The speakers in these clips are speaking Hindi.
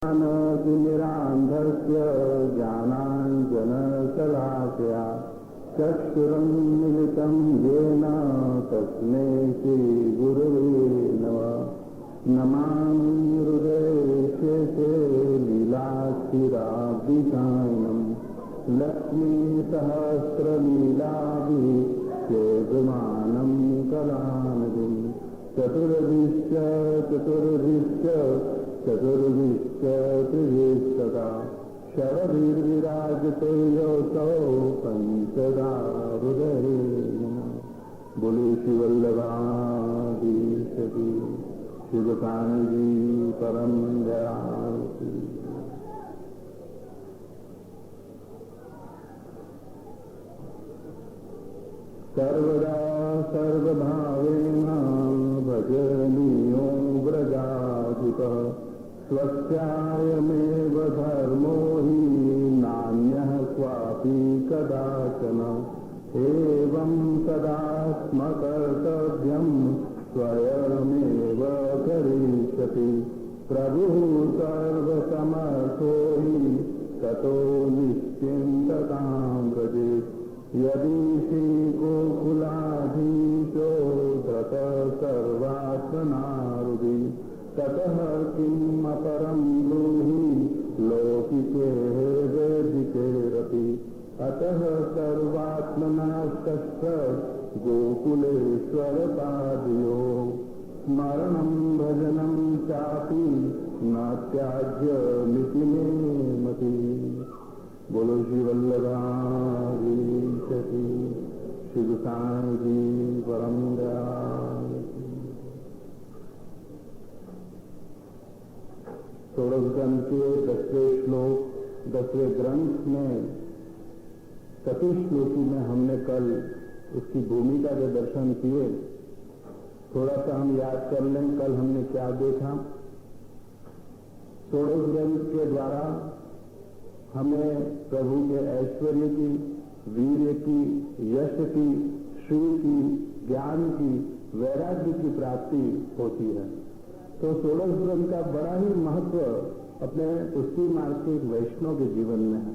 ज्ञानातिमिरान्धस्य ज्ञानाञ्जनशलाकया चक्षुरुन्मिलितं येन तस्मै श्रीगुरवे नमः। नमामि हृदयेशे लीलाक्षिराब्धिसायनं लक्ष्मीसहस्रलीलाभिः योगमानं कलानिधिं चतुर्भिश्च त्रिभिस्तथा शरभिर्विराजते योऽसौ पंचदा हृदये नमः। बोले शिवल्लभाधीश की शिवकान्जी परम दयाल की। सर्वदा सर्वभावेन भजनीयो व्रजाधिपः स्वस्यायमेव धर्मो हि नान्यः क्वापि कदाचन। एवं सदा स्मकर्तव्यं स्वयमेव करिष्यति प्रभुः सर्वसमर्थो हि ततो निश्चिन्ततां व्रजेत्। यदि श्रीगोकुलाधीशो धृत सर्वात्मनारुधि ततः किम् अपरं ब्रूहि लौकिके वैदिकेरपि। अतः सर्वात्मनास्तस्य गोकुलेश्वरपादयो स्मरणं भजनं चापि न त्याज्यमिति मे मतिः। बोलो श्री वल्लभाधीश की शिव कान्जी परम दयाल की। षोडशगण के 10वें श्लोक 10वें ग्रंथ में चतुश्लोकी में हमने कल उसकी भूमिका के दर्शन किए। थोड़ा सा हम याद कर लें कल हमने क्या देखा। षोडश ग्रंथ के द्वारा हमें प्रभु के ऐश्वर्य की, वीर्य की, यश की, श्री की, ज्ञान की, वैराग्य की प्राप्ति होती है। तो षोडश ग्रंथ का बड़ा ही महत्व अपने पुष्टि मार्ग के वैष्णव के जीवन में है।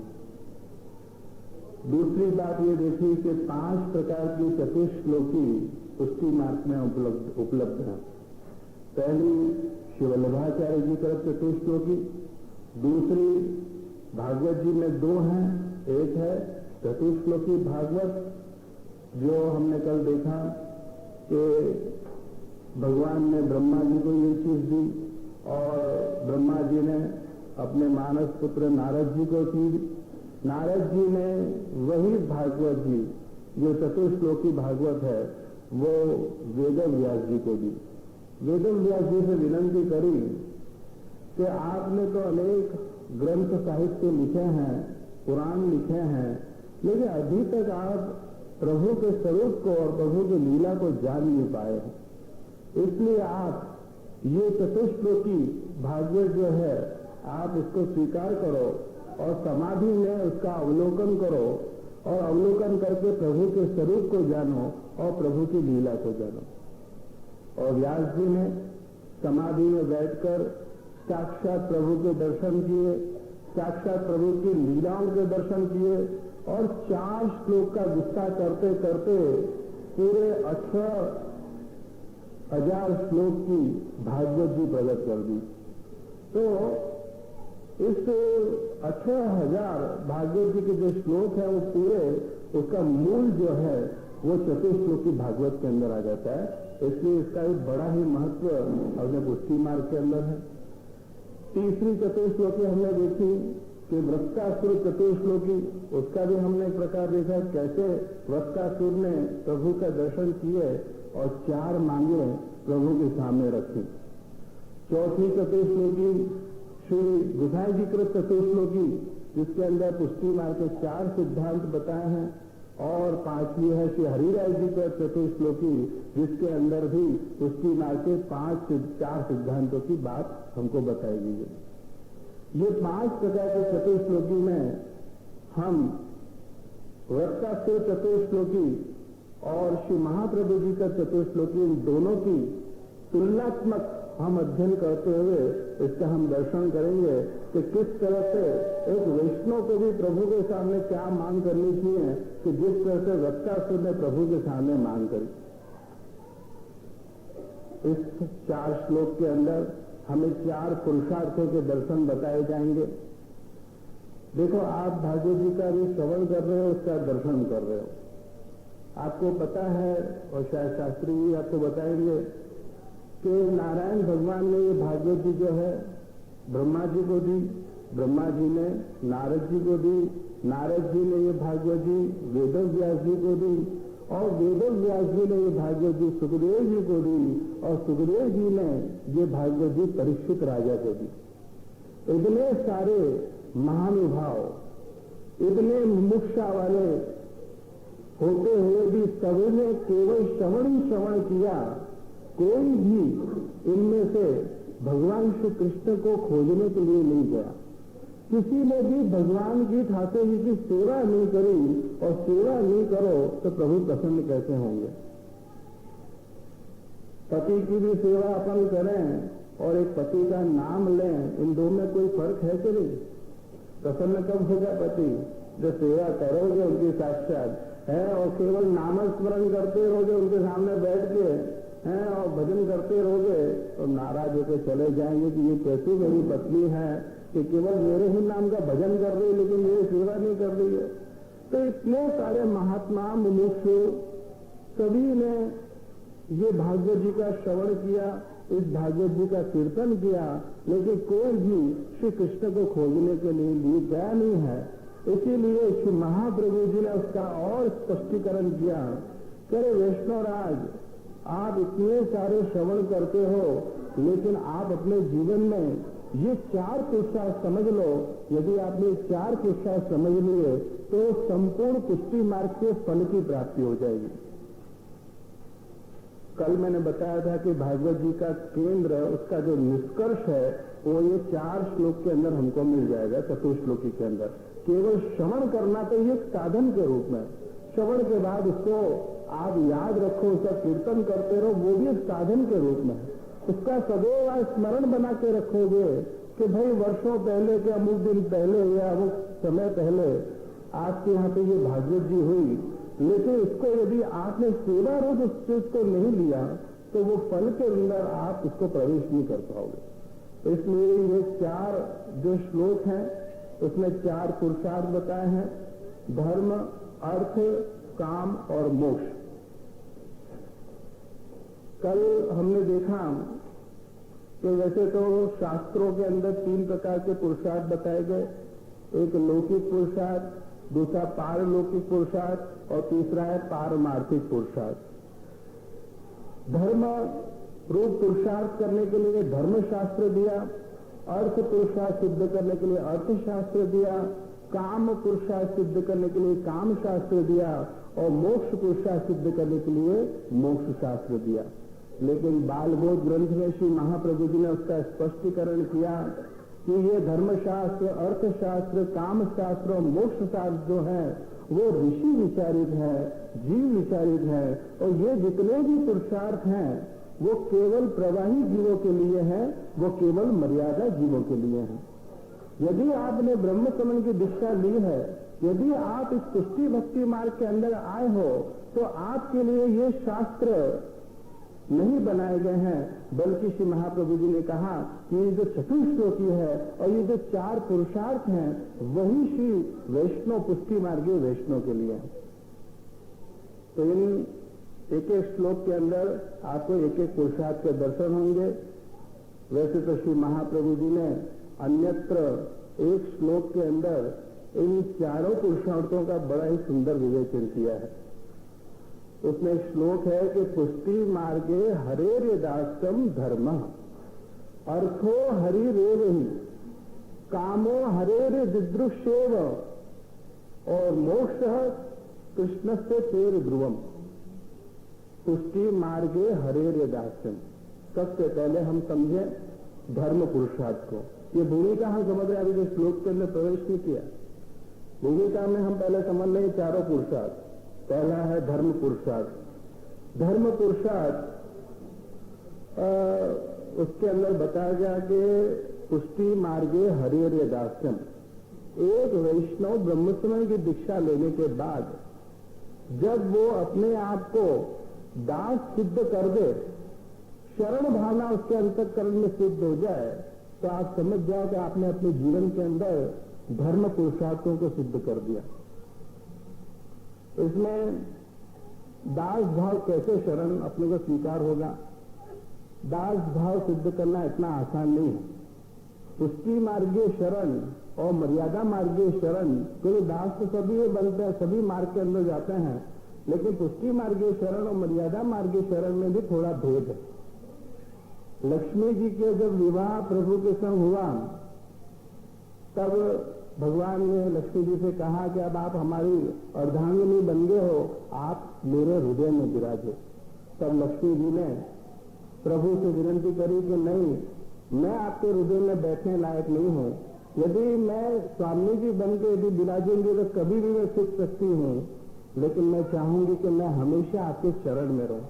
दूसरी बात ये देखी कि 5 प्रकार की चतुश्लोकी पुष्टि मार्ग में उपलब्ध है। पहली शिवल्लभाचार्य जी तरफ चतुश्लोकी, दूसरी भागवत जी में 2 हैं। एक है चतुश्लोकी भागवत जो हमने कल देखा कि भगवान ने ब्रह्मा जी को ये चीज दी और ब्रह्मा जी ने अपने मानस पुत्र नारद जी को दी। नारद जी ने वही भागवत जी जो चतुश्लोकी भागवत है वो वेद व्यास जी को दी। वेद व्यास जी से विनंती करी कि आपने तो अनेक ग्रंथ साहित्य लिखे हैं, पुराण लिखे हैं, लेकिन अभी तक आप प्रभु के स्वरूप को और प्रभु की लीला को जान नहीं पाए। इसलिए आप ये चतुश्लोकी भागवत जो है आप इसको स्वीकार करो और समाधि में उसका अवलोकन करो और अवलोकन करके प्रभु के स्वरूप को जानो और प्रभु की लीला को जानो। और व्यास जी ने समाधि में बैठकर साक्षात प्रभु के दर्शन किए, साक्षात प्रभु की लीलाओं के दर्शन किए और 4 श्लोक का विस्तार करते करते पूरे 18,000 श्लोक की भागवत जी प्रकट कर दी। तो इस 18,000 भागवत जी के जो श्लोक है वो पूरे उसका मूल जो है वो चतुश्लोकी भागवत के अंदर आ जाता है। इसलिए इसका एक बड़ा ही महत्व अपने पुष्टि मार्ग के अंदर है। तीसरी चतुश्लोकी हमने देखी कि वृत्तासुर चतुश्लोकी, उसका भी हमने एक प्रकार देखा कैसे वृत्तासुर ने प्रभु का दर्शन किए और 4 मांगे प्रभु के सामने रखी। चौथी चतुश्लोकी श्री गोसाई जी कृत चतुश्लोकी जिसके अंदर पुष्टि मार्ग के 4 सिद्धांत बताए हैं। और 5वीं है श्री हरिराय जी का चतुश्लोकी जिसके अंदर भी पुष्टि मार्ग के 4 सिद्धांतों की बात हमको बताई गई है। ये 5 प्रकार के चतुश्लोकी में हम वृत्तासुर चतुश्लोकी और श्री महाप्रभु जी का चतुश्लोकी इन दोनों की तुलनात्मक हम अध्ययन करते हुए इसका हम दर्शन करेंगे कि किस तरह से एक वैष्णव को भी प्रभु के सामने क्या मांग करनी चाहिए कि जिस तरह से वक्तासुर ने प्रभु के सामने मांग करी। इस 4 श्लोक के अंदर हमें 4 पुरुषार्थों के दर्शन बताए जाएंगे। देखो, आप भागवत जी का भी श्रवण कर रहे हो, उसका दर्शन कर रहे हो। आपको पता है, और शायद शास्त्री जी आपको बताएंगे कि नारायण भगवान ने ये भागवत जी जो है ब्रह्मा जी को दी, ब्रह्मा जी ने नारद जी को दी, नारद जी ने ये भागवत जी वेद व्यास जी को दी, और वेद व्यास जी ने ये भागवत जी सुखदेव जी को दी, और सुखदेव जी ने ये भागवत जी परीक्षित राजा को दी। इतने सारे महानुभाव, इतने मुमुक्षा वाले होते हुए भी सभी ने केवल श्रवण ही श्रवण किया। कोई भी इनमें से भगवान श्री कृष्ण को खोजने के लिए नहीं गया। किसी ने भी भगवान की ठाकुर जी की सेवा नहीं करी, और सेवा नहीं करो तो प्रभु प्रसन्न कैसे होंगे। पति की भी सेवा अपन करें और एक पति का नाम लें, इन दो में कोई फर्क है कि नहीं? प्रसन्न कब होगा पति? जो सेवा करोगे उनकी साक्षात है, और केवल नामस्मरण करते रहोगे उनके सामने बैठ के हैं और भजन करते रहोगे तो नाराज होकर चले जाएंगे कि ये कैसी मेरी पत्नी है कि केवल मेरे ही नाम का भजन कर रही है लेकिन मेरी सेवा नहीं कर रही है। तो इतने सारे महात्मा मुमुक्षु सभी ने ये भागवत जी का श्रवण किया, इस भागवत जी का कीर्तन किया, लेकिन कोई भी श्री कृष्ण को खोजने के लिए गया नहीं है। इसीलिए श्री महाप्रभु जी ने उसका और स्पष्टीकरण किया। करे वैष्णवराज, आप इतने सारे श्रवण करते हो, लेकिन आप अपने जीवन में ये 4 पुरुषार्थ समझ लो। यदि आपने 4 पुरुषार्थ समझ लिए तो संपूर्ण पुष्टि मार्ग के फल की प्राप्ति हो जाएगी। कल मैंने बताया था कि भागवत जी का केंद्र, उसका जो निष्कर्ष है वो ये 4 श्लोक के अंदर हमको मिल जाएगा। चतुश्लोकी के अंदर केवल श्रवण करना तो ये साधन के रूप में, श्रवण के बाद उसको आप याद रखो, उसका कीर्तन करते रहो, वो भी एक साधन के रूप में। उसका सदैव स्मरण बना के रखोगे कि भाई वर्षों पहले के अमुक दिन पहले या अमुक समय पहले आपके यहाँ पे ये भागवत जी हुई, लेकिन इसको यदि आपने सेवा रोज उस चीज को नहीं लिया तो वो फल के अंदर आप उसको प्रवेश नहीं कर पाओगे। इसलिए ये 4 जो श्लोक हैं उसमें 4 पुरुषार्थ बताए हैं, धर्म, अर्थ, काम और मोक्ष। कल हमने देखा कि वैसे तो शास्त्रों के अंदर 3 प्रकार के पुरुषार्थ बताए गए, एक लौकिक पुरुषार्थ, दूसरा पारलौकिक पुरुषार्थ और तीसरा है पारमार्थिक पुरुषार्थ। धर्म रूप पुरुषार्थ करने के लिए धर्मशास्त्र दिया, अर्थ पुरुषार्थ सिद्ध करने के लिए अर्थशास्त्र दिया, काम पुरुषार्थ सिद्ध करने के लिए काम शास्त्र दिया, और मोक्ष पुरुषार्थ सिद्ध करने के लिए मोक्ष शास्त्र दिया। लेकिन बालबोध ग्रंथ में श्री महाप्रभु जी ने उसका स्पष्टीकरण किया कि ये धर्मशास्त्र, अर्थशास्त्र, काम शास्त्र और मोक्ष शास्त्र जो है वो ऋषि विचारित है, जीव विचारित है, और ये जितने भी पुरुषार्थ हैं वो केवल प्रवाही जीवों के लिए है, वो केवल मर्यादा जीवों के लिए है। यदि आपने ब्रह्म समन की दीक्षा ली है, यदि आप इस पुष्टि भक्ति मार्ग के अंदर आए हो, तो आपके लिए ये शास्त्र नहीं बनाए गए हैं, बल्कि श्री महाप्रभु जी ने कहा कि ये जो चतुश्लोकी है और ये जो 4 पुरुषार्थ हैं वही श्री वैष्णव पुष्टि मार्गी वैष्णव के लिए है। तो इन एक श्लोक के अंदर आपको एक पुरुषार्थ के दर्शन होंगे। वैसे तो श्री महाप्रभु जी ने अन्यत्र एक श्लोक के अंदर इन 4 पुरुषार्थों का बड़ा ही सुंदर विवेचन किया है। उसमें श्लोक है कि पुष्टि मार्गे हरेर्यदास्यम धर्म, अर्थो हरिरेव ही, कामो हरेर्दिदृश्येव, और मोक्ष कृष्ण से तेर ध्रुवम। पुष्टि मार्गे हरेर्यदास्यम, सबसे पहले हम समझे धर्म पुरुषार्थ को। ये भूमिका हम समझ रहे हैं, अभी जो श्लोक के अंदर प्रवेश नहीं किया। भूमिका में हम पहले समझ लें 4 पुरुषार्थ। पहला है धर्म पुरुषार्थ। धर्म पुरुषार्थ उसके अंदर बताया गया कि पुष्टि मार्गे हरिहर दास्यम, एक वैष्णव ब्रह्मस्मरण की दीक्षा लेने के बाद जब वो अपने आप को दास सिद्ध कर दे, शरण भावना उसके अंतःकरण में सिद्ध हो जाए, तो आप समझ जाओ कि आपने अपने जीवन के अंदर धर्म पुरुषार्थों को सिद्ध कर दिया। इसमें दास भाव कैसे शरण अपने को स्वीकार होगा? दास भाव सिद्ध करना इतना आसान नहीं है। पुष्टि मार्गे शरण और मर्यादा मार्गे शरण, क्योंकि दास तो सभी बनते हैं, सभी मार्ग के अंदर जाते हैं, लेकिन पुष्टि मार्गे शरण और मर्यादा मार्गे शरण में भी थोड़ा भेद है। लक्ष्मी जी के जब विवाह प्रभु के संग हुआ, तब भगवान ने लक्ष्मी जी से कहा कि अब आप हमारी अर्धांगिनी बन गए हो, आप मेरे हृदय में विराजे। तब लक्ष्मी जी ने प्रभु से विनती करी कि नहीं, मैं आपके हृदय में बैठने लायक नहीं हूं। यदि मैं स्वामी जी बन के यदि विराजेंगे तो कभी भी मैं सीख सकती हूँ, लेकिन मैं चाहूंगी कि मैं हमेशा आपके चरण में रहूं।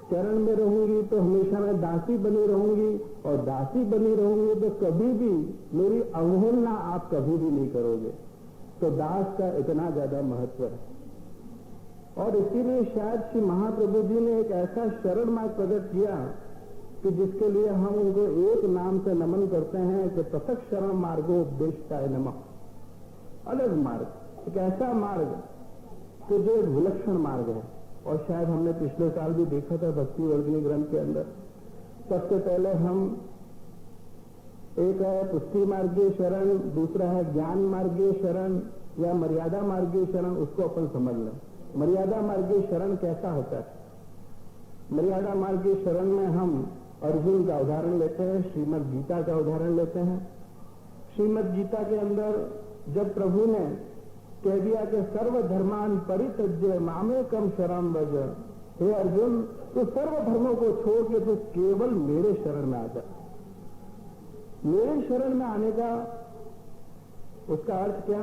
चरण में रहूंगी तो हमेशा मैं दासी बनी रहूंगी, और दासी बनी रहूंगी तो कभी भी मेरी अवहेलना आप कभी भी नहीं करोगे। तो दास का इतना ज्यादा महत्व है, और इसीलिए शायद श्री महाप्रभु जी ने एक ऐसा शरण मार्ग प्रकट किया कि जिसके लिए हम उनको एक नाम से नमन करते हैं कि पृथक शरण मार्गो उपदेशताय नमः। अलग मार्ग, एक ऐसा मार्ग कि जो एक विलक्षण मार्ग है, और शायद हमने पिछले साल भी देखा था भक्ति वर्गनी ग्रंथ के अंदर। सबसे पहले हम एक है पुष्टि मार्गीय शरण, दूसरा है ज्ञान मार्गीय शरण या मर्यादा मार्गीय शरण, उसको अपन समझ लें। मर्यादा मार्गीय शरण कैसा होता है? मर्यादा मार्गीय शरण में हम अर्जुन का उदाहरण लेते हैं, श्रीमद् गीता का उदाहरण लेते हैं। श्रीमद् गीता के अंदर जब प्रभु ने कह दिया कि सर्वधर्मान परित्यज्य मामेकम शरणं व्रज, हे अर्जुन, तो सर्व धर्मों को छोड़ के तो केवल मेरे शरण में आ जा। मेरे शरण में आने का उसका अर्थ क्या?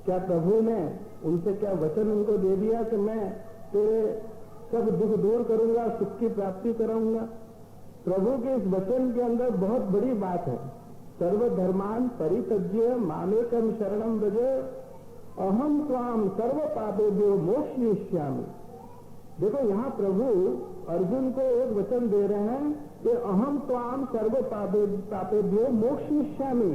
क्या प्रभु ने उनसे क्या वचन उनको दे दिया कि मैं तेरे सब दुख दूर करूंगा, सुख की प्राप्ति कराऊंगा? प्रभु के इस वचन के अंदर बहुत बड़ी बात है। सर्वधर्मान परित्यज्य मामेकम शरणं व्रज अहम त्वाम सर्व पापेभ्यो मोक्षयिष्यामि। देखो, यहाँ प्रभु अर्जुन को एक वचन दे रहे हैं कि अहम त्वाम सर्व पापेभ्यो मोक्षयिष्यामि,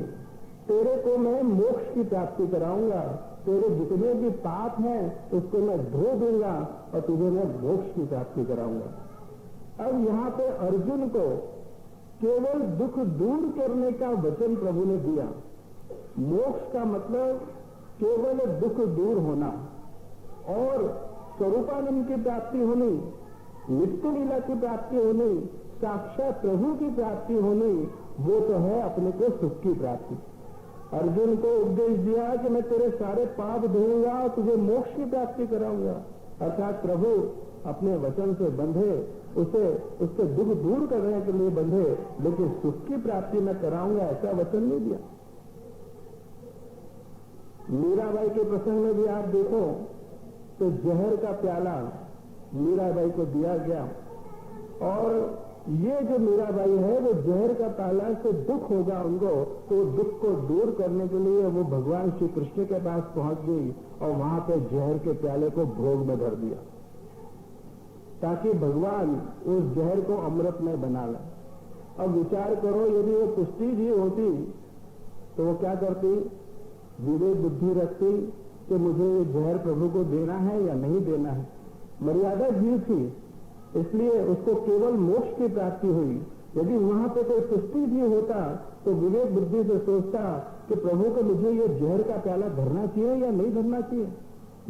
तेरे को मैं मोक्ष की प्राप्ति कराऊंगा, तेरे जितने भी पाप हैं उसको मैं धो दूंगा और तुझे मैं मोक्ष की प्राप्ति कराऊंगा। अब यहाँ पे अर्जुन को केवल दुख दूर करने का वचन प्रभु ने दिया। मोक्ष का मतलब केवल दुख दूर होना और स्वरूपानंद की प्राप्ति होनी, नित्य लीला की प्राप्ति होनी, साक्षात प्रभु की प्राप्ति होनी, वो तो है अपने को सुख की प्राप्ति। अर्जुन को उपदेश दिया कि मैं तेरे सारे पाप धोऊंगा और तुझे मोक्ष की प्राप्ति कराऊंगा। अर्थात प्रभु अपने वचन से बंधे, उससे दुख दूर करने के लिए बंधे, लेकिन सुख की प्राप्ति मैं कराऊंगा ऐसा वचन नहीं दिया। मीराबाई के प्रसंग में भी आप देखो तो जहर का प्याला मीराबाई को दिया गया, और ये जो मीराबाई है वो जहर का प्याला से दुख होगा उनको, तो दुख को दूर करने के लिए वो भगवान श्री कृष्ण के पास पहुंच गई और वहां पे जहर के प्याले को भोग में धर दिया, ताकि भगवान उस जहर को अमृत में बना ले। अब विचार करो, यदि वो पुष्टि जी होती तो वो क्या करती? विवेक बुद्धि रखती कि मुझे ये जहर प्रभु को देना है या नहीं देना है। मर्यादा जीव थी, इसलिए उसको केवल मोक्ष की प्राप्ति हुई। यदि वहां पे कोई पुष्टि जी होता तो विवेक बुद्धि से सोचता कि प्रभु को मुझे ये जहर का प्याला धरना चाहिए या नहीं धरना चाहिए।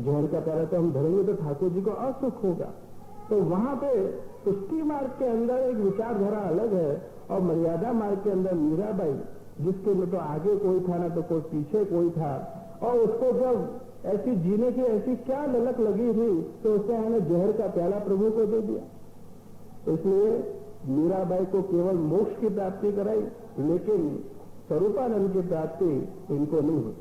जहर का प्याला तो हम धरेंगे तो ठाकुर जी को असुख होगा। तो वहां पे पुष्टि मार्ग के अंदर एक विचारधारा अलग है, और मर्यादा मार्ग के अंदर मीराबाई, जिसके में तो आगे कोई था ना तो कोई पीछे कोई था, और उसको जब ऐसी जीने की ऐसी क्या ललक लगी थी तो उसने हमें जहर का प्याला प्रभु को दे दिया। इसलिए मीराबाई को केवल मोक्ष की प्राप्ति कराई, लेकिन स्वरूपानंद की प्राप्ति इनको नहीं हुई।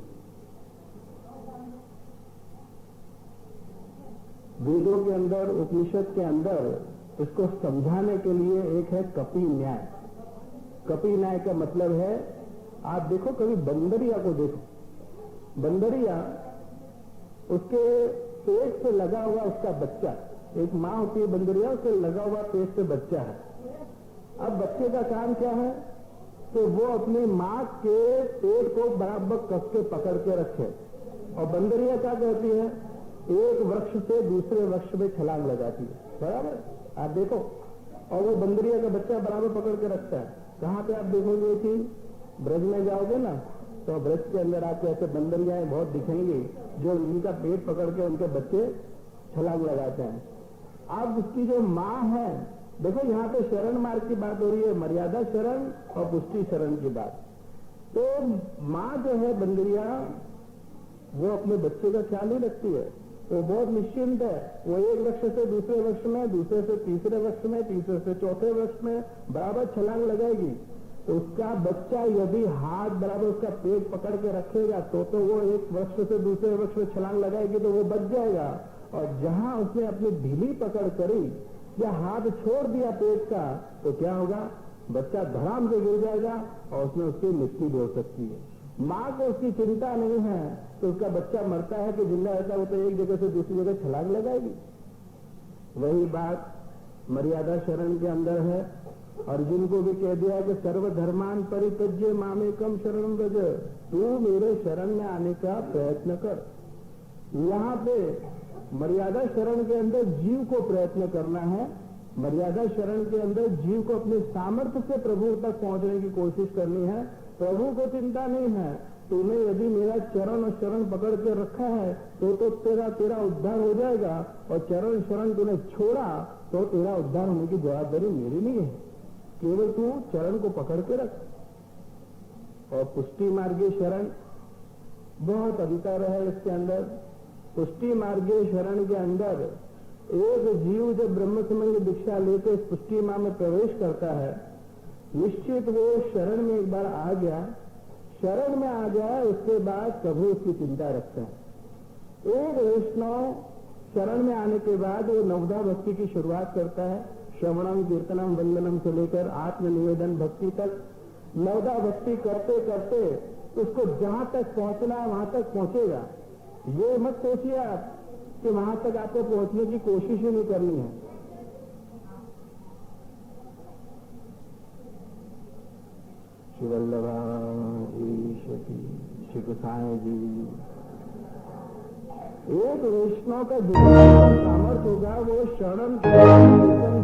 वेदों के अंदर, उपनिषद के अंदर इसको समझाने के लिए एक है कपि न्याय। कपी नाय का मतलब है, आप देखो कभी बंदरिया को देखो, बंदरिया उसके पेट से लगा हुआ उसका बच्चा, एक माँ होती है बंदरिया, उससे लगा हुआ पेट से बच्चा है। अब बच्चे का काम क्या है कि वो अपनी माँ के पेट को बराबर कस के पकड़ के रखे। और बंदरिया क्या कहती है, एक वृक्ष से दूसरे वृक्ष में छलांग लगाती है, बराबर आप देखो। और वो बंदरिया का बच्चा बराबर पकड़ के रखता है। कहाँ पे आप देखोगे कि ब्रज में जाओगे ना, तो ब्रज के अंदर आपको ऐसे बंदरियाएं बहुत दिखेंगी जो इनका पेट पकड़ के उनके बच्चे छलांग लगाते हैं। अब उसकी जो माँ है, देखो यहाँ पे शरण मार्ग की बात हो रही है, मर्यादा शरण और पुष्टि शरण की बात। तो माँ जो है बंदरिया, वो अपने बच्चे का ख्याल ही रखती है, वो बहुत निश्चिंत है। वो एक वृक्ष से दूसरे वृक्ष में, दूसरे से तीसरे वृक्ष में, तीसरे से चौथे वृक्ष में बराबर छलांग लगाएगी। तो उसका बच्चा यदि हाथ बराबर उसका पेट पकड़ के रखेगा तो वो एक वृक्ष से दूसरे वृक्ष में छलांग लगाएगी तो वो बच जाएगा। और जहां उसने अपनी ढीली पकड़ करी या हाथ छोड़ दिया पेट का, तो क्या होगा, बच्चा धड़ाम से गिर जाएगा और उसमें उसकी मृत्यु भी हो सकती है। माँ को उसकी चिंता नहीं है तो उसका बच्चा मरता है कि जिंदा रहता है, वो तो एक जगह से दूसरी जगह छलांग लगाएगी। वही बात मर्यादा शरण के अंदर है। अर्जुन को भी कह दिया कि सर्वधर्मान परित्यज्य मामेकम शरणं व्रज, तू मेरे शरण में आने का प्रयत्न कर। यहाँ पे मर्यादा शरण के अंदर जीव को प्रयत्न करना है। मर्यादा शरण के अंदर जीव को अपने सामर्थ्य से प्रभु तक पहुंचने की कोशिश करनी है। प्रभु को चिंता नहीं है, तूने यदि मेरा चरण और शरण पकड़ के रखा है तो तेरा उद्धार हो जाएगा, और चरण शरण तूने छोड़ा तो तेरा उद्धार होने की जवाबदारी मेरी नहीं है। केवल तू चरण को पकड़ के रख। और पुष्टि मार्गी शरण, बहुत अंतर है इसके अंदर। पुष्टि मार्गी शरण के अंदर एक जीव जब ब्रह्म संबंध दीक्षा लेकर इस पुष्टि मार्ग में प्रवेश करता है, निश्चित वो शरण में एक बार आ गया, शरण में आ गया, उसके बाद प्रभु उसकी चिंता रखते हैं। एक वैष्णव शरण में आने के बाद वो नवधा भक्ति की शुरुआत करता है। श्रवणम कीर्तनम वंदनम से लेकर आत्मनिवेदन भक्ति तक नवधा भक्ति करते करते उसको जहां तक पहुंचना है वहां तक पहुंचेगा। ये मत सोचिए आप कि वहां तक आपको पहुंचने की कोशिश ही नहीं करनी है। श्री वल्लभा श्री गोसाई जी, एक वैष्णव का जितना सामर्थ्य होगा वो शरण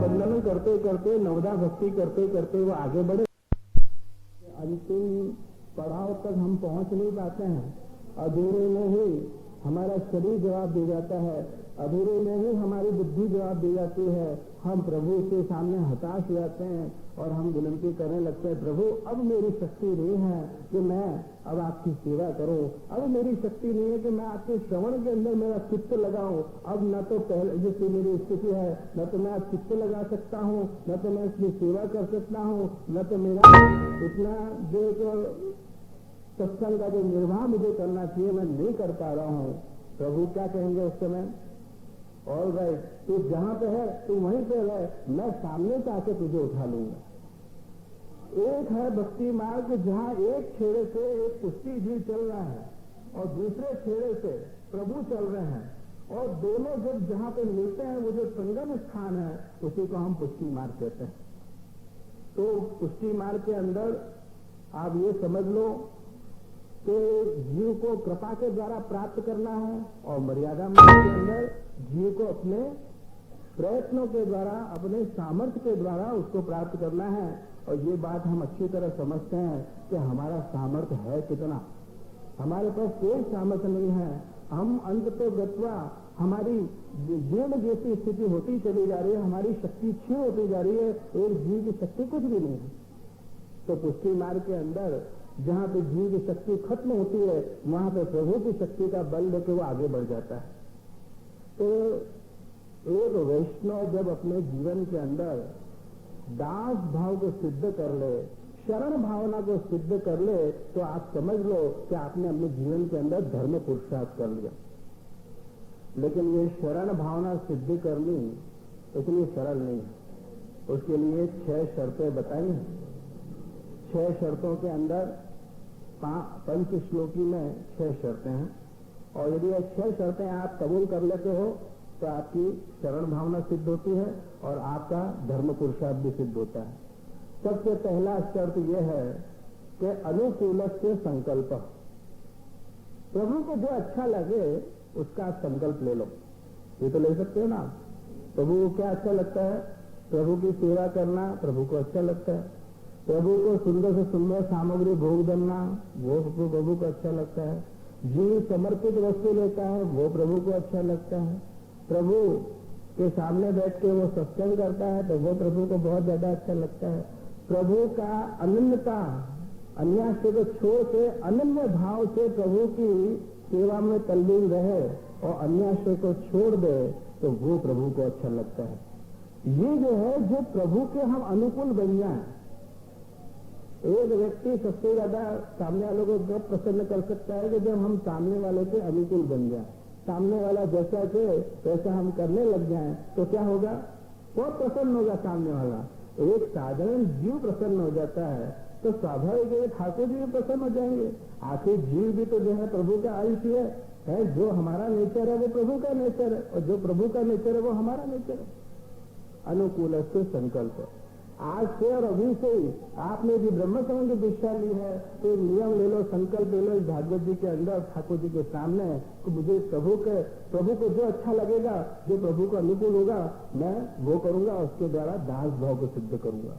बंधन करते करते नवधा भक्ति करते करते वो आगे बढ़े। अंतिम पड़ाव तक हम पहुंच नहीं पाते हैं। अधूरे में ही हमारा शरीर जवाब दे जाता है, अधूरे में ही हमारी बुद्धि जवाब दे जाती है। हम प्रभु के सामने हताश हो जाते हैं और हम विनती करने लगते हैं, प्रभु अब मेरी शक्ति नहीं है कि मैं अब आपकी सेवा करूं, अब मेरी शक्ति नहीं है कि मैं आपके श्रवण के अंदर मेरा चित्त लगाऊं। अब न तो पहले जैसी मेरी स्थिति है, न तो मैं चित्त लगा सकता हूं, न तो मैं इसकी सेवा कर सकता हूं, न तो मेरा इतना जो सत्संग का जो निर्वाह मुझे करना चाहिए मैं नहीं कर पा रहा हूं। प्रभु क्या कहेंगे उस समय, ऑल राइट, तू जहां पे है तू वहीं पे रह, मैं सामने से आके तुझे उठा लूंगा। एक है भक्ति मार्ग जहां एक छेड़े से एक पुष्टि जीव चल रहा है और दूसरे छेड़े से प्रभु चल रहे हैं, और दोनों जब जहां पे मिलते हैं वो जो संगम स्थान है उसी को हम पुष्टि मार्ग कहते हैं। तो पुष्टि मार्ग के अंदर आप ये समझ लो कि जीव को कृपा के द्वारा प्राप्त करना है, और मर्यादा मार्ग के अंदर जीव को अपने प्रयत्नों के द्वारा, अपने सामर्थ्य के द्वारा उसको प्राप्त करना है। और ये बात हम अच्छी तरह समझते हैं कि हमारा सामर्थ्य है कितना। हमारे पास कोई सामर्थ्य नहीं है। हम अंत तो गत्वा हमारी जीर्ण जैसी स्थिति होती चली जा रही है, हमारी शक्ति क्षीण होती जा रही है, एक जीव की शक्ति कुछ भी नहीं है। तो पुष्टि मार्ग के अंदर जहां पे जीव की शक्ति खत्म होती है वहां पे प्रभु की शक्ति का बल लेके वो आगे बढ़ जाता है। तो एक वैष्णव जब अपने जीवन के अंदर दास भाव को सिद्ध कर ले, शरण भावना को सिद्ध कर ले, तो आप समझ लो कि आपने अपने जीवन के अंदर धर्म पुरुषार्थ कर लिया। लेकिन ये शरण भावना सिद्ध करनी इतनी सरल नहीं है। उसके लिए 6 शर्तें बताई हैं। 6 शर्तों के अंदर पंच श्लोकी में 6 शर्तें हैं, और यदि ये 6 शर्तें आप कबूल कर लेते हो तो आपकी शरण भावना सिद्ध होती है और आपका धर्म पुरुषार्थ भी सिद्ध होता है। सबसे पहला शर्त यह है कि अनुकूल से संकल्प। प्रभु को जो अच्छा लगे उसका संकल्प ले लो। ये तो ले सकते हो ना। प्रभु को क्या अच्छा लगता है? प्रभु की सेवा करना प्रभु को अच्छा लगता है। प्रभु को सुंदर से सुंदर सामग्री भोग देना वो प्रभु को अच्छा लगता है। जीव समर्पित वस्तु लेता है वो प्रभु को अच्छा लगता है। प्रभु के सामने बैठ के वो सत्संग करता है तो वो प्रभु को बहुत ज्यादा अच्छा लगता है। प्रभु का अनन्यता, अन्याश्रय को छोड़ के अनन्य भाव से प्रभु की सेवा में तल्लीन रहे और अन्याश्रय को छोड़ दे तो वो प्रभु को अच्छा लगता है। ये जो है जो प्रभु के हम अनुकूल बन जाए। एक व्यक्ति सबसे ज्यादा सामने वालों को जब प्रसन्न कर सकता है कि जब हम सामने वाले के अनुकूल बन जाए। सामने वाला जैसा के वैसा हम करने लग जाएं तो क्या होगा? बहुत प्रसन्न होगा सामने वाला। एक साधारण जीव प्रसन्न हो जाता है तो स्वाभाविक है ठाकुर जी भी प्रसन्न हो जाएंगे। आखिर जीव भी तो जो है प्रभु का अंश है। जो हमारा नेचर है वो प्रभु का नेचर है और जो प्रभु का नेचर है वो हमारा नेचर है। अनुकूल से संकल्प है। आज से और अभी से ही आपने भी ब्रह्म समाज की दीक्षा ली है तो नियम ले लो, संकल्प ले लो इस भागवत जी के अंदर ठाकुर जी के सामने तो मुझे प्रभु को जो अच्छा लगेगा, जो प्रभु को अनुकूल होगा मैं वो करूंगा, उसके द्वारा दास भाव को सिद्ध करूंगा।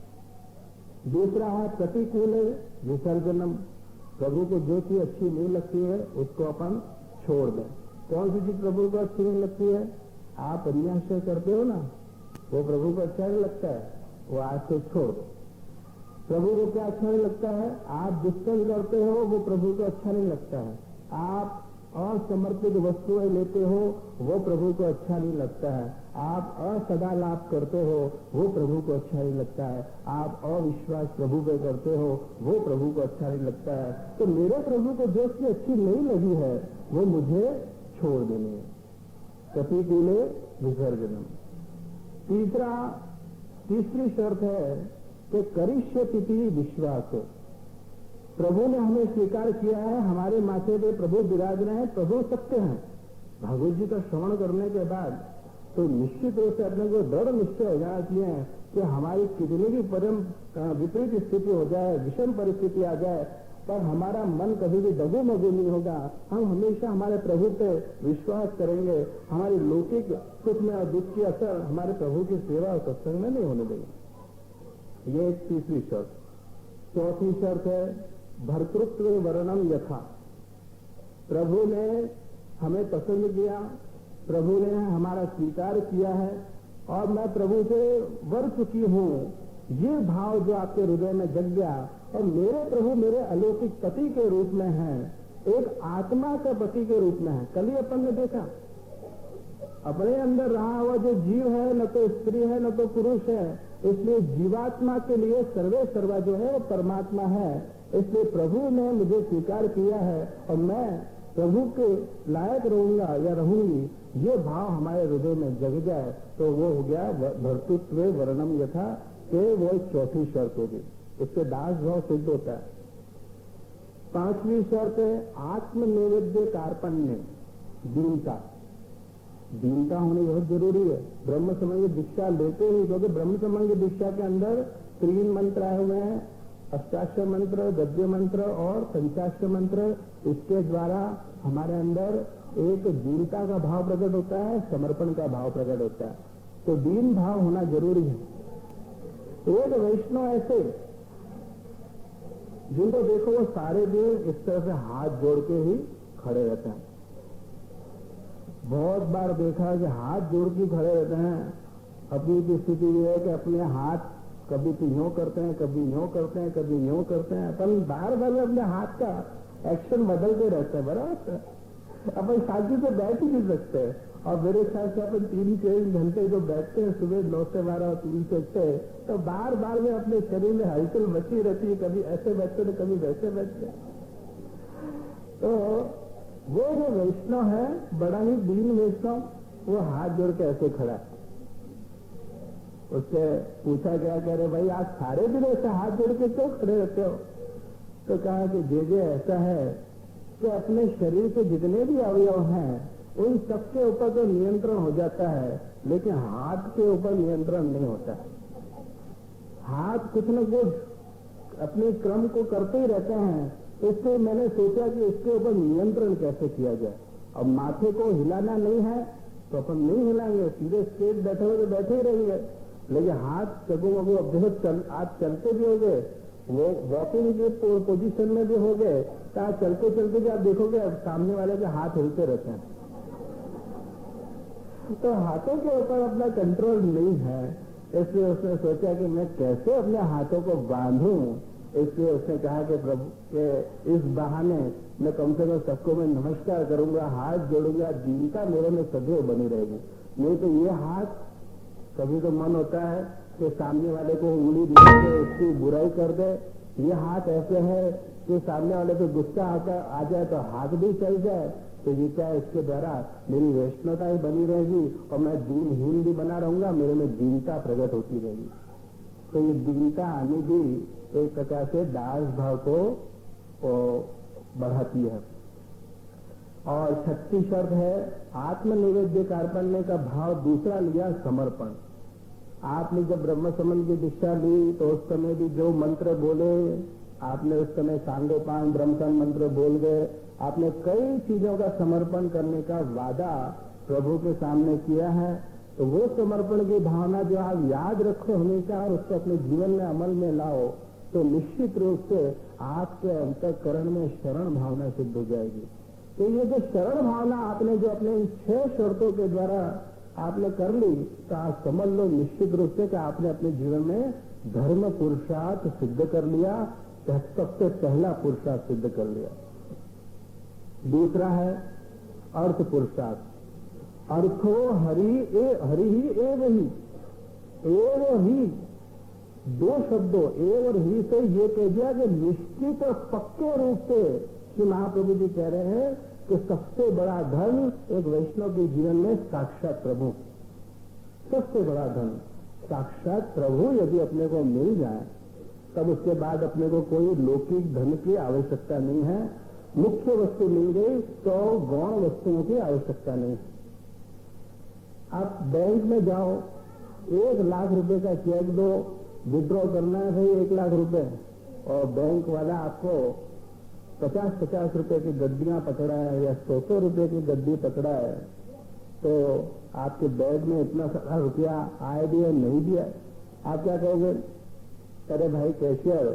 दूसरा है प्रतिकूल विसर्जनम। प्रभु को जो चीज अच्छी नहीं लगती है उसको अपन छोड़ दें। कौन सी चीज प्रभु को अच्छी नहीं लगती है? आप अन्याय करते हो ना, वो प्रभु को अच्छा नहीं लगता है, वो आज से छोड़ दो। प्रभु को क्या अच्छा नहीं लगता है? आप दुष्कर्म करते हो वो प्रभु को अच्छा नहीं लगता है। आप असमर्पित वस्तुएं लेते हो वो प्रभु को अच्छा नहीं लगता है। आप असदा लाभ करते हो वो प्रभु को अच्छा नहीं लगता है। आप अविश्वास प्रभु पे करते हो वो प्रभु को अच्छा नहीं लगता है। तो मेरे प्रभु को जो चीज अच्छी नहीं लगी है वो मुझे छोड़ देनी है। प्रतिकूले विसर्जनम। तीसरी शर्त है कि करिष्यति विश्वास। प्रभु ने हमें स्वीकार किया है, हमारे माथे पे प्रभु विराज रहे हैं, प्रभु सत्य हैं। भागवत जी का श्रवण करने के बाद तो निश्चित रूप से अपने को दृढ़ निश्चय हो जाना चाहिए कि हमारी कितनी भी परम विपरीत स्थिति हो जाए, विषम परिस्थिति आ जाए, पर हमारा मन कभी भी डगू मगू नहीं होगा। हम हमेशा हमारे प्रभु पे विश्वास करेंगे। हमारी लौकिक सुख में और दुख की असर हमारे प्रभु की सेवा और सत्संग में नहीं होने देंगे। ये एक तीसरी शर्त। चौथी शर्त है भर्तृत्व वर्णम यथा। प्रभु ने हमें पसंद किया, प्रभु ने हमारा स्वीकार किया है और मैं प्रभु से वर चुकी हूं, ये भाव जो आपके हृदय में जग गया और मेरे प्रभु मेरे अलौकिक पति के रूप में है, एक आत्मा का पति के रूप में है। कल ही अपन ने देखा अपने अंदर रहा हुआ जो जीव है न तो स्त्री है न तो पुरुष है, इसलिए जीवात्मा के लिए सर्वे सर्वा जो है वो परमात्मा है। इसलिए प्रभु ने मुझे स्वीकार किया है और मैं प्रभु के लायक रहूंगा या रहूंगी, ये भाव हमारे हृदय में जग जाए तो वो हो गया भर्तृत्व वर्णम यथा के वो चौथी शर्त होगी। इससे दास भाव सिद्ध होता है। पांचवी शर्त है आत्मनिवेद्य कार्पण्य, दीनता। दीनता होनी बहुत जरूरी है। ब्रह्म समाज की दीक्षा लेते ही, क्योंकि ब्रह्म समाज की दीक्षा के अंदर 3 मंत्र आए हुए हैं, अष्टाक्षर मंत्र, गद्य मंत्र और पंचाक्षर मंत्र। इसके द्वारा हमारे अंदर एक दीनता का भाव प्रकट होता है, समर्पण का भाव प्रकट होता है। तो दीन भाव होना जरूरी है। एक वैष्णव ऐसे जिनको देखो वो सारे दिन इस तरह से हाथ जोड़ के ही खड़े रहते हैं। बहुत बार देखा कि हाथ जोड़ के खड़े रहते हैं। अपनी की स्थिति ये है कि अपने हाथ कभी तो यूं करते हैं, कभी यूं करते हैं, कभी यूं करते हैं। अपन बार बार अपने हाथ का एक्शन बदलते रहते हैं। बराबर अपन शांति से बैठ ही नहीं सकते। और मेरे ख्याल से अपन 3-4 घंटे जो बैठते हैं सुबह 9 से 12 और 3 से 6, तो बार बार में अपने शरीर में हलचल मची रहती है। कभी ऐसे बैठते तो कभी वैसे बैठते। तो वो जो वैष्णव है, बड़ा ही दीन वैष्णव, वो हाथ जोड़ के ऐसे खड़ा है। उससे पूछा गया, कह रहे भाई आज सारे दिन ऐसे हाथ जोड़ के क्यों खड़े रहते हो? तो कहा कि जे ऐसा है कि अपने शरीर के जितने भी अवयव हैं उन सबके ऊपर तो नियंत्रण हो जाता है, लेकिन हाथ के ऊपर नियंत्रण नहीं होता। हाथ कुछ न कुछ अपने क्रम को करते ही रहते हैं। इसलिए मैंने सोचा कि इसके ऊपर नियंत्रण कैसे किया जाए। अब माथे को हिलाना नहीं है तो अपन नहीं हिलाएंगे, सीधे स्ट्रेट बैठे हुए तो बैठे ही रहेंगे। लेकिन हाथ चगो मगो, अब देखो आप चलते भी हो गए, वो वॉकिंग के पोजीशन में भी हो गए, तो चलते चलते भी आप देखोगे अब सामने वाले के हाथ हिलते रहते हैं। तो हाथों के ऊपर अपना कंट्रोल नहीं है, इसलिए उसने सोचा कि मैं कैसे अपने हाथों को बांधूं। इसलिए उसने कहा कि प्रभु के इस बहाने मैं कम से कम सबको मैं नमस्कार करूंगा, हाथ जोड़ूंगा, दीनता मेरे में सदैव बनी रहेगी। नहीं तो ये हाथ, कभी तो मन होता है कि सामने वाले को उंगली दिखा के उसकी बुराई कर दे। ये हाथ ऐसे है कि सामने वाले को गुस्सा आ जाए तो हाथ भी चल जाए, तो ये क्या है, इसके द्वारा मेरी वैष्णवता ही बनी रहेगी और मैं दीनहीन भी बना रहूंगा, मेरे में दीनता प्रकट होती रहेगी। तो ये दीनता आने भी एक प्रकार से दास भाव को बढ़ाती है। और छठी शर्त है आत्मनिवेद्य कार्पण्य का भाव। दूसरा लिया समर्पण। आपने जब ब्रह्म संबंध की दीक्षा ली तो उस समय भी जो मंत्र बोले आपने, उस समय सांगोपांग ब्रह्मसंग मंत्र बोल गए, आपने कई चीजों का समर्पण करने का वादा प्रभु के सामने किया है। तो वो समर्पण की भावना जो आप याद रखो हमेशा और उसको अपने जीवन में अमल में लाओ, तो निश्चित रूप से आपके अंतःकरण में शरण भावना सिद्ध हो जाएगी। तो ये जो शरण भावना आपने जो अपने इन 6 शर्तों के द्वारा आपने कर ली, तो आप समझ लो निश्चित रूप से कि आपने अपने जीवन में धर्म पुरुषार्थ सिद्ध कर लिया, सबसे पहला पुरुषार्थ सिद्ध कर लिया। दूसरा है अर्थ पुरुषार्थ। अर्थो हरि ही एव ही, एव ही, 2 शब्दों एव और ही से ये कह दिया कि निश्चित और पक्के रूप से कि महाप्रभु जी कह रहे हैं कि सबसे बड़ा धन एक वैष्णव के जीवन में साक्षात प्रभु, सबसे बड़ा धन साक्षात प्रभु यदि अपने को मिल जाए, तब उसके बाद अपने को कोई लौकिक धन की आवश्यकता नहीं है। मुख्य वस्तु मिल गई तो गौण वस्तुओं की आवश्यकता नहीं। आप बैंक में जाओ, 1 लाख रुपए का चेक दो, विड्रॉ करना है भाई 1 लाख रुपए, और बैंक वाला आपको 50-50 रुपए की गड्डियां पकड़ा है या 100 रुपए की गड्डी पकड़ा है, तो आपके बैग में इतना सारा रुपया आए भी है नहीं भी है, आप क्या कहोगे? अरे भाई कैशियर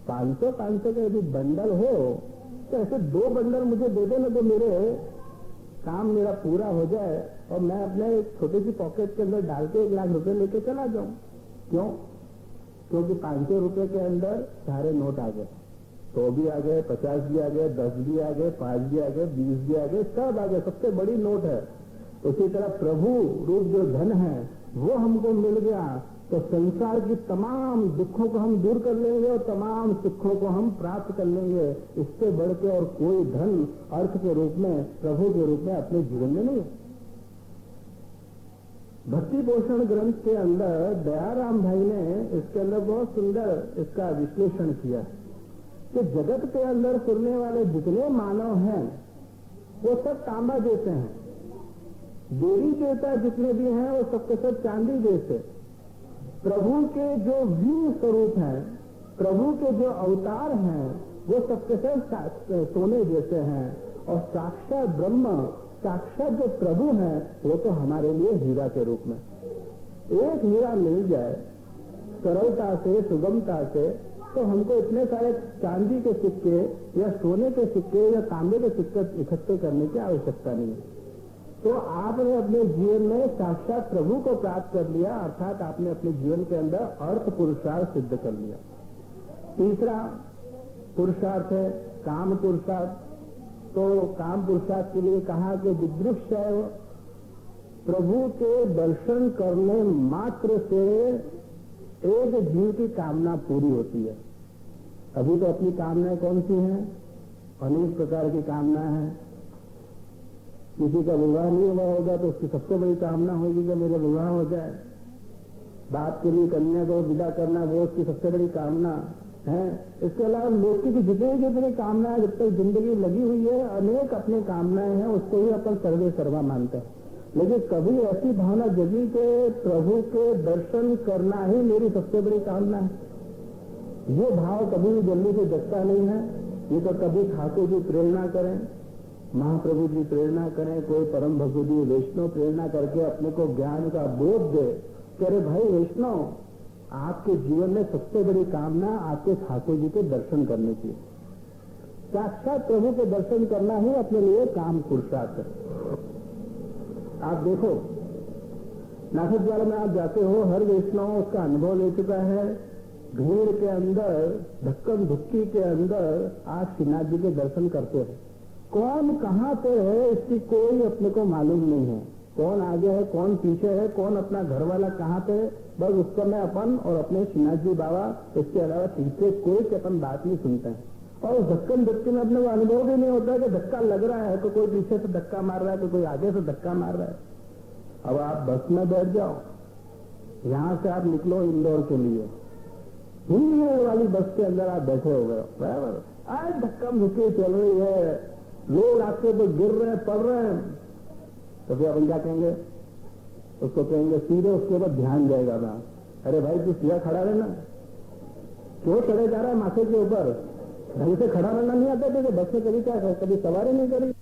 500 का यदि बंडल हो तो ऐसे 2 बंडल मुझे दे देना, तो मेरे काम मेरा पूरा हो जाए और मैं अपने एक छोटी सी पॉकेट के अंदर डाल के 1 लाख रुपए लेके चला जाऊं। क्यों? क्योंकि 500 रुपए के अंदर सारे नोट आ गए, 100 भी आ गए, 50 भी आ गए, 10 भी आ गए, 5 भी आ गए, 20 भी आ गए, सब आ गए, सबसे बड़ी नोट है। उसी तरह प्रभु रूप जो धन है वो हमको मिल गया तो संसार की तमाम दुखों को हम दूर कर लेंगे और तमाम सुखों को हम प्राप्त कर लेंगे। इससे बढ़ के और कोई धन अर्थ के रूप में, प्रभु के रूप में अपने जीवन में नहीं है। भक्ति पोषण ग्रंथ के अंदर दयाराम भाई ने इसके अंदर बहुत सुंदर इसका विश्लेषण किया कि जगत के अंदर फिरने वाले जितने मानव हैं वो सब तांबा जैसे हैं, देवी देवता जितने भी हैं वो सबके सब चांदी जैसे, प्रभु के जो वीर स्वरूप हैं, प्रभु के जो अवतार हैं वो सबके सब सोने जैसे हैं, और साक्षात ब्रह्म, साक्षात जो प्रभु हैं वो तो हमारे लिए हीरा के रूप में। एक हीरा मिल जाए सरलता से, सुगमता से, तो हमको इतने सारे चांदी के सिक्के या सोने के सिक्के या तांबे के सिक्के इकट्ठे करने की आवश्यकता नहीं है। तो आपने अपने जीवन में साक्षात प्रभु को प्राप्त कर लिया, अर्थात आपने अपने जीवन के अंदर अर्थ पुरुषार्थ सिद्ध कर लिया। तीसरा पुरुषार्थ है काम पुरुषार्थ। तो काम पुरुषार्थ के लिए कहा कि विदृश्य प्रभु के दर्शन करने मात्र से एक जीव की कामना पूरी होती है। अभी तो अपनी कामनाएं कौन सी हैं? अनेक प्रकार की कामना है। किसी का विवाह नहीं हुआ होगा तो उसकी सबसे बड़ी कामना होगी कि मेरा विवाह हो जाए। बाप के लिए कन्या को विदा करना वो उसकी सबसे बड़ी कामना है। इसके अलावा लोग की जितनी कामनाएं जब तक जिंदगी लगी हुई है, अनेक अपनी कामनाएं हैं, उसको ही अपन सर्वे सर्वा मानते हैं। लेकिन कभी ऐसी भावना जगी के प्रभु के दर्शन करना ही मेरी सबसे बड़ी कामना है, ये भाव कभी भी जल्दी से जगता नहीं है। ये तो कभी ठाकुर जी प्रेरणा करें, महाप्रभु जी प्रेरणा करें, कोई परम भगु जी वैष्णव प्रेरणा करके अपने को ज्ञान का बोध दे कि अरे भाई वैष्णव, आपके जीवन में सबसे बड़ी कामना आपके ठाकुर जी के दर्शन करने की, साक्षात प्रभु के दर्शन करना ही अपने लिए काम पुरुषार्थ है। आप देखो नासिक द्वारा में आप जाते हो, हर वैष्णव उसका अनुभव ले चुका है। भीड़ के अंदर, धक्कम धुक्की के अंदर आप श्रीनाथ जी के दर्शन करते हो। कौन कहां पे है इसकी कोई अपने को मालूम नहीं है, कौन आगे है कौन पीछे है, कौन अपना घर वाला कहां पे है, बस उस समय अपन और अपने श्रीनाथ जी बाबा, इसके अलावा तीसरे कोई से अपन बात नहीं सुनते हैं। और धक्कम धुक्की में अपने को अनुभव भी नहीं होता है कि धक्का लग रहा है, तो कोई पीछे से धक्का मार रहा है, तो कोई आगे से धक्का मार रहा है। अब आप बस में बैठ जाओ, यहां से आप निकलो इंदौर के लिए, हिंदी वाली बस के अंदर आप बैठे हो गए, बराबर आज धक्कम धुक्की चल रही है, लोग रास्ते पर गिर रहे हैं, पड़ रहे हैं, तो फिर अपन क्या कहेंगे? उसको कहेंगे सीधे उसके ऊपर ध्यान जाएगा ना, अरे भाई तू सीधा खड़ा रहना, क्यों चढ़े जा रहा है माथे के ऊपर? ढंग से खड़ा रहना नहीं आता तो बस में कभी क्या कभी सवारी नहीं करी।